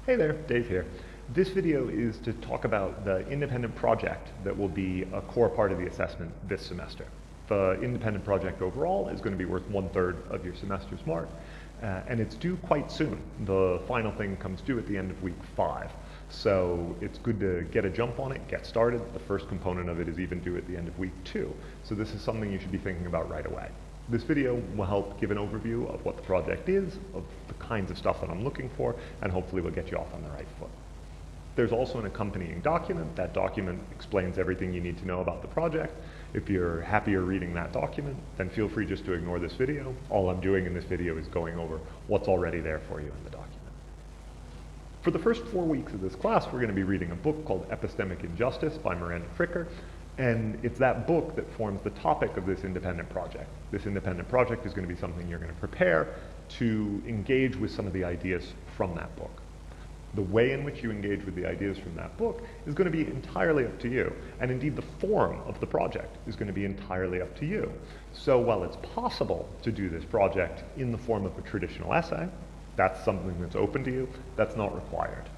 Hey there, Dave here. This video is to talk about the independent project that will be a core part of the assessment this semester. The independent project overall is going to be worth 1/3 of your semester's mark, and it's due quite soon. The final thing comes due at the end of week 5. So it's good to get a jump on it, get started. The first component of it is even due at the end of week 2. So this is something you should be thinking about right away. This video will help give an overview of what the project is, of the kinds of stuff that I'm looking for, and hopefully will get you off on the right foot. There's also an accompanying document. That document explains everything you need to know about the project. If you're happier reading that document, then feel free just to ignore this video. All I'm doing in this video is going over what's already there for you in the document. For the first 4 weeks of this class, we're going to be reading a book called Epistemic Injustice by Miranda Fricker. And it's that book that forms the topic of this independent project. This independent project is going to be something you're going to prepare to engage with some of the ideas from that book. The way in which you engage with the ideas from that book is going to be entirely up to you. And indeed, the form of the project is going to be entirely up to you. So while it's possible to do this project in the form of a traditional essay, that's something that's open to you, that's not required.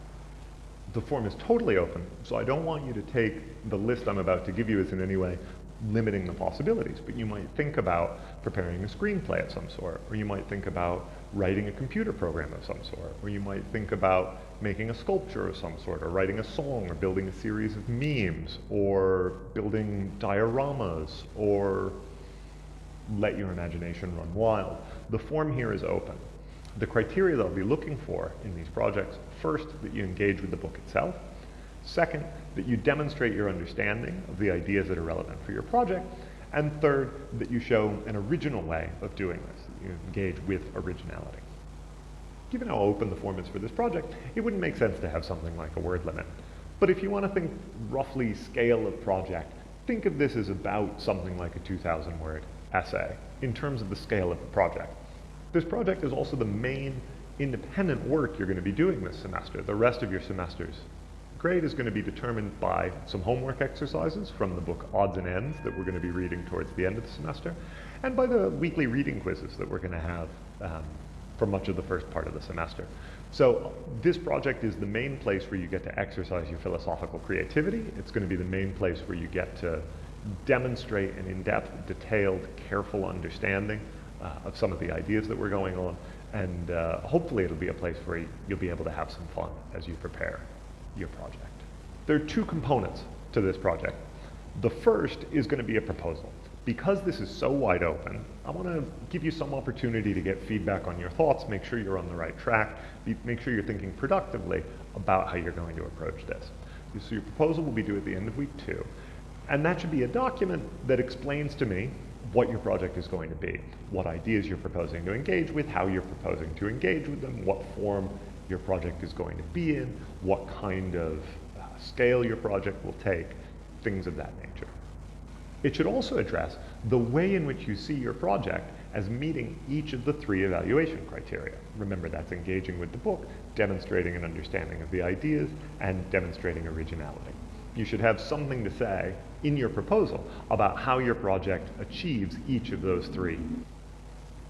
The form is totally open, so I don't want you to take the list I'm about to give you as in any way limiting the possibilities, but you might think about preparing a screenplay of some sort, or you might think about writing a computer program of some sort, or you might think about making a sculpture of some sort, or writing a song, or building a series of memes, or building dioramas, or let your imagination run wild. The form here is open. The criteria that I'll be looking for in these projects: first, that you engage with the book itself; second, that you demonstrate your understanding of the ideas that are relevant for your project; and third, that you show an original way of doing this, that you engage with originality. Given how open the form is for this project, it wouldn't make sense to have something like a word limit. But if you want to think roughly scale of project, think of this as about something like a 2,000-word essay in terms of the scale of the project. This project is also the main independent work you're going to be doing this semester. The rest of your semester's grade is going to be determined by some homework exercises from the book Odds and Ends that we're going to be reading towards the end of the semester, and by the weekly reading quizzes that we're going to have for much of the first part of the semester. So this project is the main place where you get to exercise your philosophical creativity. It's going to be the main place where you get to demonstrate an in-depth, detailed, careful understanding of some of the ideas that we're going on, and hopefully it'll be a place where you'll be able to have some fun as you prepare your project. There are 2 components to this project. The first is going to be a proposal. Because this is so wide open, I want to give you some opportunity to get feedback on your thoughts, make sure you're on the right track, make sure you're thinking productively about how you're going to approach this. So your proposal will be due at the end of week 2, and that should be a document that explains to me what your project is going to be, what ideas you're proposing to engage with, how you're proposing to engage with them, what form your project is going to be in, what kind of scale your project will take, things of that nature. It should also address the way in which you see your project as meeting each of the 3 evaluation criteria. Remember, that's engaging with the book, demonstrating an understanding of the ideas, and demonstrating originality. You should have something to say in your proposal about how your project achieves each of those 3.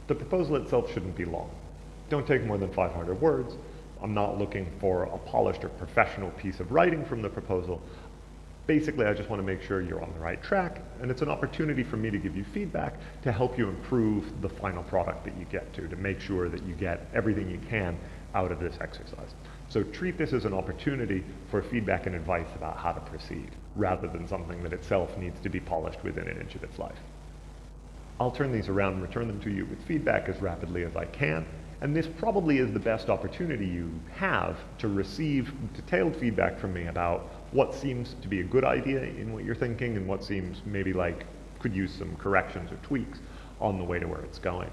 The proposal itself shouldn't be long. Don't take more than 500 words. I'm not looking for a polished or professional piece of writing from the proposal. Basically, I just want to make sure you're on the right track, and it's an opportunity for me to give you feedback to help you improve the final product that you get to make sure that you get everything you can out of this exercise. So treat this as an opportunity for feedback and advice about how to proceed, rather than something that itself needs to be polished within an inch of its life. I'll turn these around and return them to you with feedback as rapidly as I can, and this probably is the best opportunity you have to receive detailed feedback from me about what seems to be a good idea in what you're thinking and what seems maybe like could use some corrections or tweaks on the way to where it's going.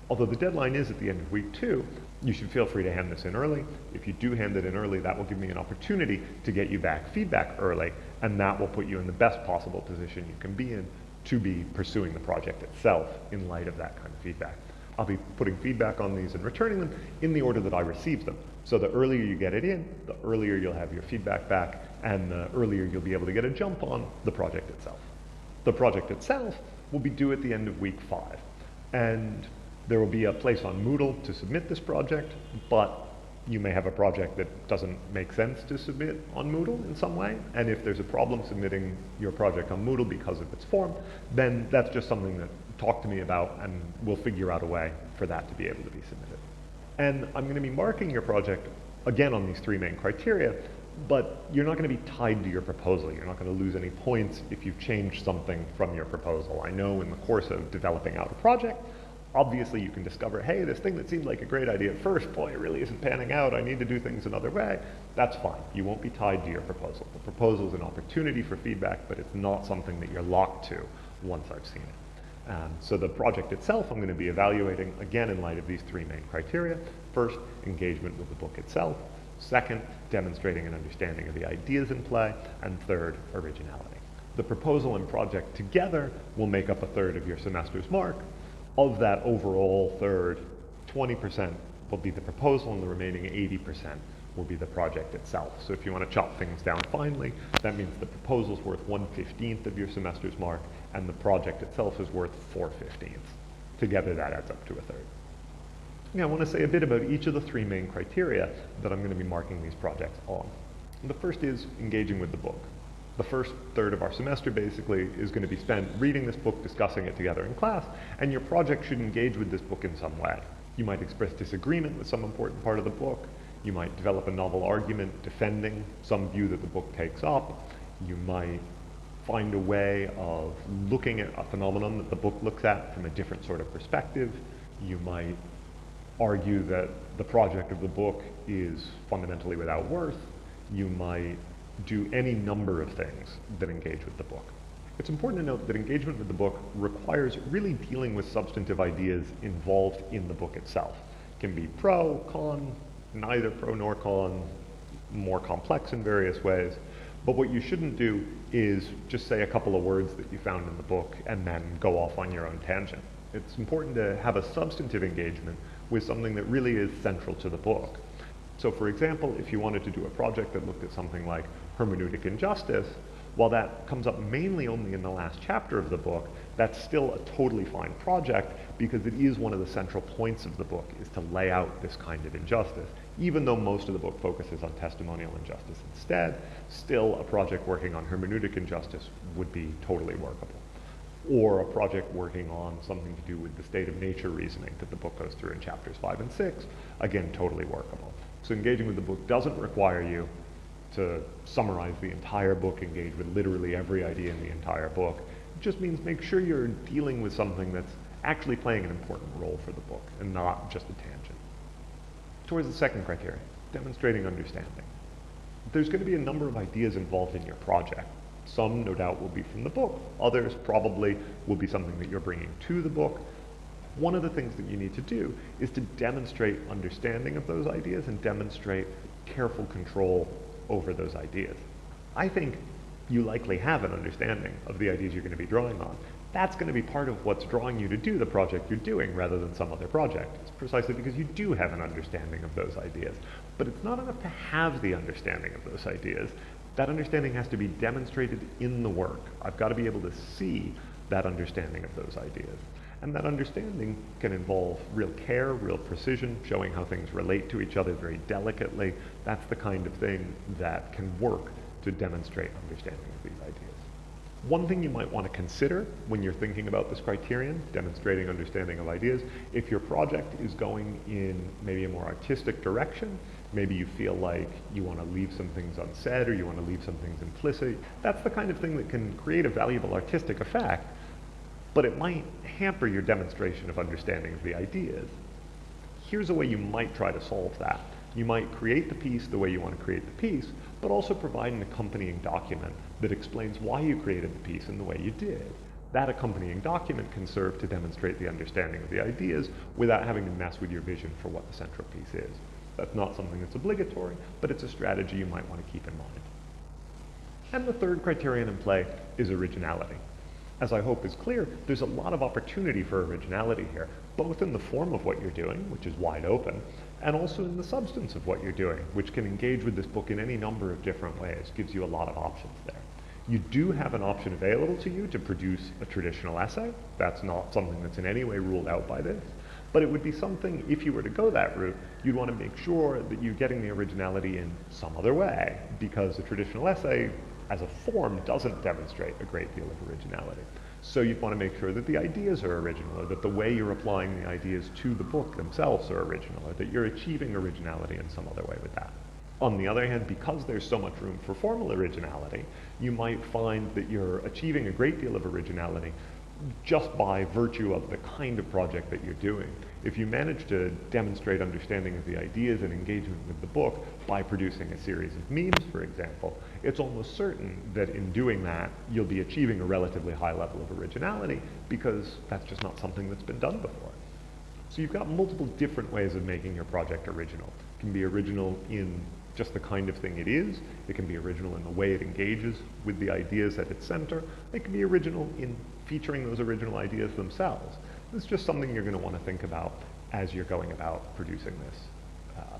Although the deadline is at the end of week 2, you should feel free to hand this in early. If you do hand it in early, that will give me an opportunity to get you back feedback early, and that will put you in the best possible position you can be in to be pursuing the project itself in light of that kind of feedback. I'll be putting feedback on these and returning them in the order that I receive them. So the earlier you get it in, the earlier you'll have your feedback back, and the earlier you'll be able to get a jump on the project itself. The project itself will be due at the end of week 5. And there will be a place on Moodle to submit this project, but You may have a project that doesn't make sense to submit on Moodle in some way, and if there's a problem submitting your project on Moodle because of its form, then that's just something that talk to me about, and we'll figure out a way for that to be able to be submitted. And I'm going to be marking your project, again, on these three main criteria, but you're not going to be tied to your proposal. You're not going to lose any points if you've changed something from your proposal. I know in the course of developing out a project, obviously you can discover, hey, this thing that seemed like a great idea at first, boy, it really isn't panning out, I need to do things another way. That's fine. You won't be tied to your proposal. The proposal is an opportunity for feedback, but it's not something that you're locked to once I've seen it. So the project itself I'm going to be evaluating, again, in light of these three main criteria. First, engagement with the book itself. Second, demonstrating an understanding of the ideas in play. And third, originality. The proposal and project together will make up a third of your semester's mark. Of that overall third, 20% will be the proposal, and the remaining 80% will be the project itself. So if you want to chop things down finely, that means the proposal's worth 1/15 of your semester's mark, and the project itself is worth 4/15. Together, that adds up to a third. Now, I want to say a bit about each of the three main criteria that I'm going to be marking these projects on. And the first is engaging with the book. The first third of our semester basically is going to be spent reading this book, discussing it together in class, and your project should engage with this book in some way. You might express disagreement with some important part of the book. You might develop a novel argument defending some view that the book takes up. You might find a way of looking at a phenomenon that the book looks at from a different sort of perspective. You might argue that the project of the book is fundamentally without worth. You might do any number of things that engage with the book. It's important to note that engagement with the book requires really dealing with substantive ideas involved in the book itself. It can be pro, con, neither pro nor con, more complex in various ways. But what you shouldn't do is just say a couple of words that you found in the book and then go off on your own tangent. It's important to have a substantive engagement with something that really is central to the book. So for example, if you wanted to do a project that looked at something like hermeneutic injustice, while that comes up mainly only in the last chapter of the book, that's still a totally fine project because it is one of the central points of the book, is to lay out this kind of injustice. Even though most of the book focuses on testimonial injustice instead, still a project working on hermeneutic injustice would be totally workable. Or a project working on something to do with the state of nature reasoning that the book goes through in chapters 5 and 6, again, totally workable. So engaging with the book doesn't require you to summarize the entire book, engage with literally every idea in the entire book. It just means make sure you're dealing with something that's actually playing an important role for the book and not just a tangent. Towards the second criteria, demonstrating understanding. There's going to be a number of ideas involved in your project. Some, no doubt, will be from the book. Others probably will be something that you're bringing to the book. One of the things that you need to do is to demonstrate understanding of those ideas and demonstrate careful control over those ideas. I think you likely have an understanding of the ideas you're going to be drawing on. That's going to be part of what's drawing you to do the project you're doing rather than some other project. It's precisely because you do have an understanding of those ideas. But it's not enough to have the understanding of those ideas. That understanding has to be demonstrated in the work. I've got to be able to see that understanding of those ideas. And that understanding can involve real care, real precision, showing how things relate to each other very delicately. That's the kind of thing that can work to demonstrate understanding of these ideas. One thing you might want to consider when you're thinking about this criterion, demonstrating understanding of ideas, if your project is going in maybe a more artistic direction, maybe you feel like you want to leave some things unsaid or you want to leave some things implicit, that's the kind of thing that can create a valuable artistic effect, but it might hamper your demonstration of understanding of the ideas. Here's a way you might try to solve that. You might create the piece the way you want to create the piece, but also provide an accompanying document that explains why you created the piece in the way you did. That accompanying document can serve to demonstrate the understanding of the ideas without having to mess with your vision for what the central piece is. That's not something that's obligatory, but it's a strategy you might want to keep in mind. And the third criterion in play is originality. As I hope is clear, there's a lot of opportunity for originality here, both in the form of what you're doing, which is wide open, and also in the substance of what you're doing, which can engage with this book in any number of different ways, gives you a lot of options there. You do have an option available to you to produce a traditional essay. That's not something that's in any way ruled out by this, but it would be something, if you were to go that route, you'd want to make sure that you're getting the originality in some other way, because a traditional essay as a form doesn't demonstrate a great deal of originality. So you'd want to make sure that the ideas are original, or that the way you're applying the ideas to the book themselves are original, or that you're achieving originality in some other way with that. On the other hand, because there's so much room for formal originality, you might find that you're achieving a great deal of originality just by virtue of the kind of project that you're doing. If you manage to demonstrate understanding of the ideas and engagement with the book by producing a series of memes, for example, it's almost certain that in doing that, you'll be achieving a relatively high level of originality, because that's just not something that's been done before. So you've got multiple different ways of making your project original. It can be original in just the kind of thing it is. It can be original in the way it engages with the ideas at its center. It can be original in featuring those original ideas themselves. It's just something you're going to want to think about as you're going about producing this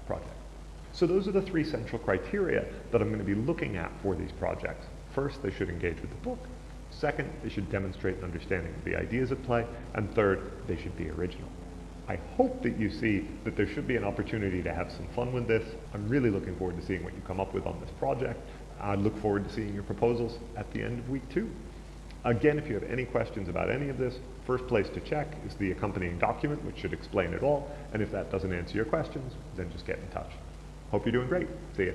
project. So those are the three central criteria that I'm going to be looking at for these projects. First, they should engage with the book. Second, they should demonstrate an understanding of the ideas at play. And third, they should be original. I hope that you see that there should be an opportunity to have some fun with this. I'm really looking forward to seeing what you come up with on this project. I look forward to seeing your proposals at the end of week 2. Again, if you have any questions about any of this, first place to check is the accompanying document, which should explain it all. And if that doesn't answer your questions, then just get in touch. Hope you're doing great. See ya.